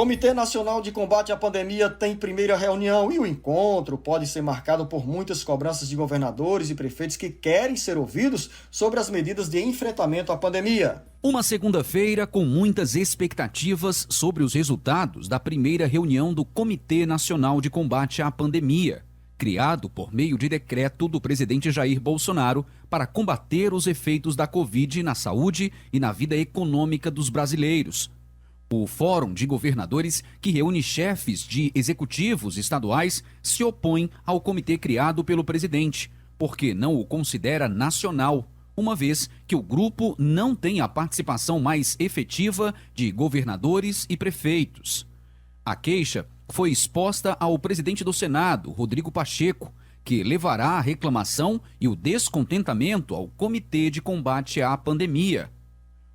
Comitê Nacional de Combate à Pandemia tem primeira reunião e o encontro pode ser marcado por muitas cobranças de governadores e prefeitos que querem ser ouvidos sobre as medidas de enfrentamento à pandemia. Uma segunda-feira com muitas expectativas sobre os resultados da primeira reunião do Comitê Nacional de Combate à Pandemia, criado por meio de decreto do presidente Jair Bolsonaro para combater os efeitos da Covid na saúde e na vida econômica dos brasileiros. O Fórum de Governadores, que reúne chefes de executivos estaduais, se opõe ao comitê criado pelo presidente, porque não o considera nacional, uma vez que o grupo não tem a participação mais efetiva de governadores e prefeitos. A queixa foi exposta ao presidente do Senado, Rodrigo Pacheco, que levará a reclamação e o descontentamento ao Comitê de Combate à Pandemia.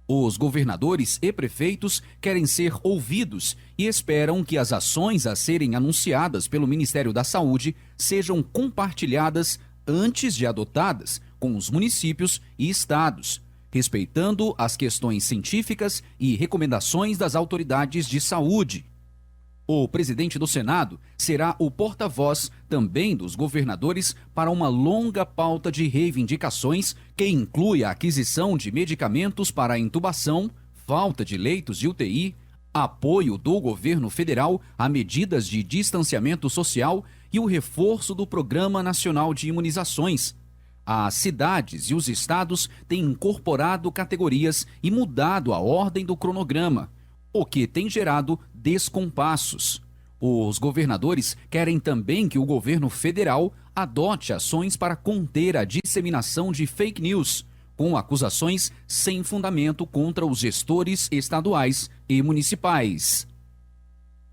Os governadores e prefeitos querem ser ouvidos e esperam que as ações a serem anunciadas pelo Ministério da Saúde sejam compartilhadas antes de adotadas com os municípios e estados, respeitando as questões científicas e recomendações das autoridades de saúde. O presidente do Senado será o porta-voz também dos governadores para uma longa pauta de reivindicações que inclui a aquisição de medicamentos para a intubação, falta de leitos de UTI, apoio do governo federal a medidas de distanciamento social e o reforço do Programa Nacional de Imunizações. As cidades e os estados têm incorporado categorias e mudado a ordem do cronograma, o que tem gerado descompassos. Os governadores querem também que o governo federal adote ações para conter a disseminação de fake news, com acusações sem fundamento contra os gestores estaduais e municipais.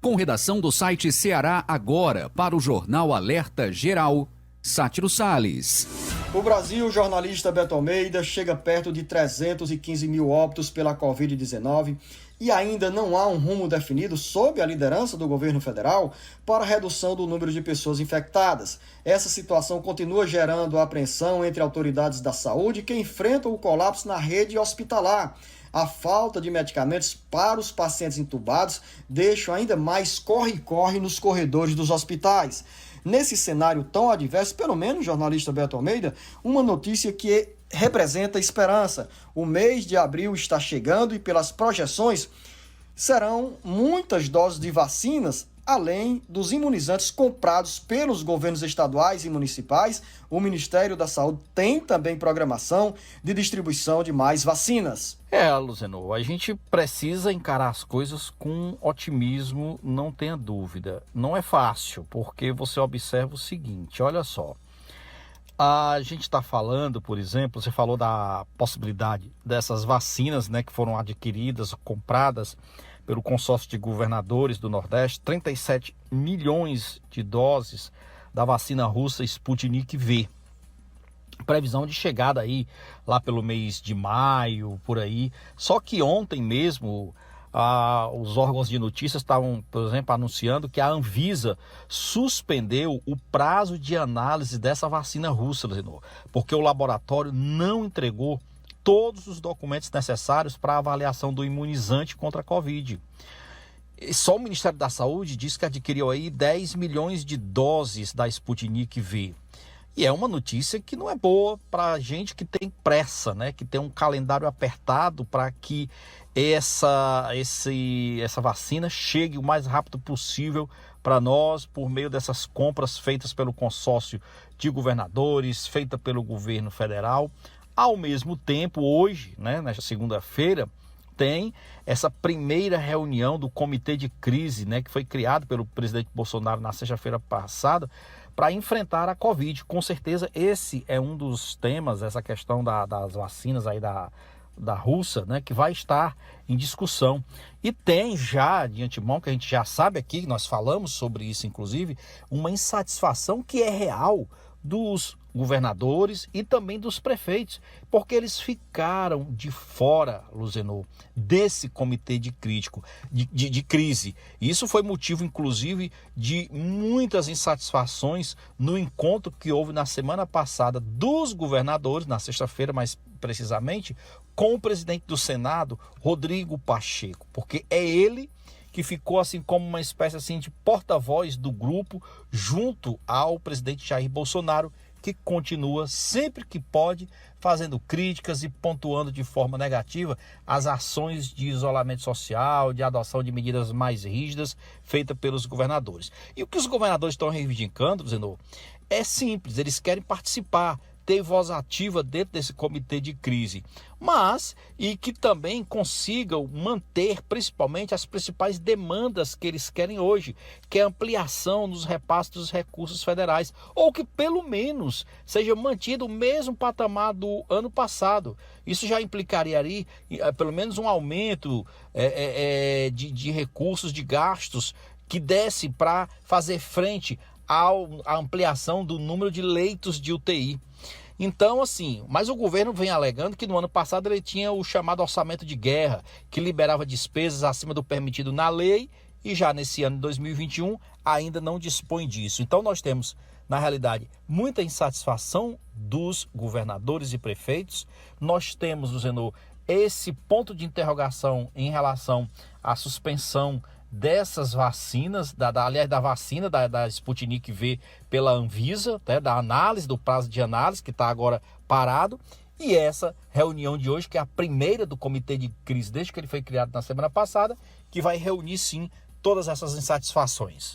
Com redação do site Ceará Agora para o Jornal Alerta Geral, Sátiro Salles. O Brasil, jornalista Beto Almeida, chega perto de 315 mil óbitos pela Covid-19 e ainda não há um rumo definido sob a liderança do governo federal para a redução do número de pessoas infectadas. Essa situação continua gerando apreensão entre autoridades da saúde que enfrentam o colapso na rede hospitalar. A falta de medicamentos para os pacientes entubados deixa ainda mais corre-corre nos corredores dos hospitais. Nesse cenário tão adverso, pelo menos, jornalista Beto Almeida, uma notícia que representa esperança. O mês de abril está chegando e, pelas projeções, serão muitas doses de vacinas, além dos imunizantes comprados pelos governos estaduais e municipais. O Ministério da Saúde tem também programação de distribuição de mais vacinas. Luzenor, a gente precisa encarar as coisas com otimismo, não tenha dúvida. Não é fácil, porque você observa o seguinte, olha só. A gente está falando, por exemplo, você falou da possibilidade dessas vacinas, né, que foram adquiridas, compradas pelo consórcio de governadores do Nordeste, 37 milhões de doses da vacina russa Sputnik V. Previsão de chegada aí lá pelo mês de maio, por aí. Só que ontem mesmo os órgãos de notícias estavam, por exemplo, anunciando que a Anvisa suspendeu o prazo de análise dessa vacina russa, porque o laboratório não entregou todos os documentos necessários para a avaliação do imunizante contra a Covid. E só o Ministério da Saúde diz que adquiriu aí 10 milhões de doses da Sputnik V. E é uma notícia que não é boa para a gente que tem pressa, né? Que tem um calendário apertado para que essa vacina chegue o mais rápido possível para nós, por meio dessas compras feitas pelo consórcio de governadores, feita pelo governo federal. Ao mesmo tempo, hoje, né, nesta segunda-feira, tem essa primeira reunião do Comitê de Crise, né, que foi criado pelo presidente Bolsonaro na sexta-feira passada, para enfrentar a Covid. Com certeza esse é um dos temas, essa questão das vacinas aí da Rússia, né, que vai estar em discussão. E tem já, de antemão, que a gente já sabe aqui, nós falamos sobre isso inclusive, uma insatisfação que é real dos governadores e também dos prefeitos, porque eles ficaram de fora, Luzenor, desse comitê de crise. Isso foi motivo, inclusive, de muitas insatisfações no encontro que houve na semana passada dos governadores, na sexta-feira mais precisamente, com o presidente do Senado, Rodrigo Pacheco, porque é ele que ficou assim como uma espécie assim de porta-voz do grupo junto ao presidente Jair Bolsonaro, que continua sempre que pode fazendo críticas e pontuando de forma negativa as ações de isolamento social, de adoção de medidas mais rígidas feitas pelos governadores. E o que os governadores estão reivindicando, Zenô, é simples, eles querem participar, ter voz ativa dentro desse comitê de crise, mas e que também consigam manter principalmente as principais demandas que eles querem hoje, que é a ampliação nos repasses dos recursos federais, ou que pelo menos seja mantido o mesmo patamar do ano passado. Isso já implicaria ali, pelo menos um aumento de recursos, de gastos, que desse para fazer frente à ampliação do número de leitos de UTI. Então, assim, mas o governo vem alegando que no ano passado ele tinha o chamado orçamento de guerra, que liberava despesas acima do permitido na lei, e já nesse ano de 2021 ainda não dispõe disso. Então nós temos, na realidade, muita insatisfação dos governadores e prefeitos. Nós temos, Zenô, esse ponto de interrogação em relação à suspensão dessas vacinas, aliás, da vacina da Sputnik V pela Anvisa, da análise, do prazo de análise, que está agora parado, e essa reunião de hoje, que é a primeira do comitê de crise, desde que ele foi criado na semana passada, que vai reunir, sim, todas essas insatisfações.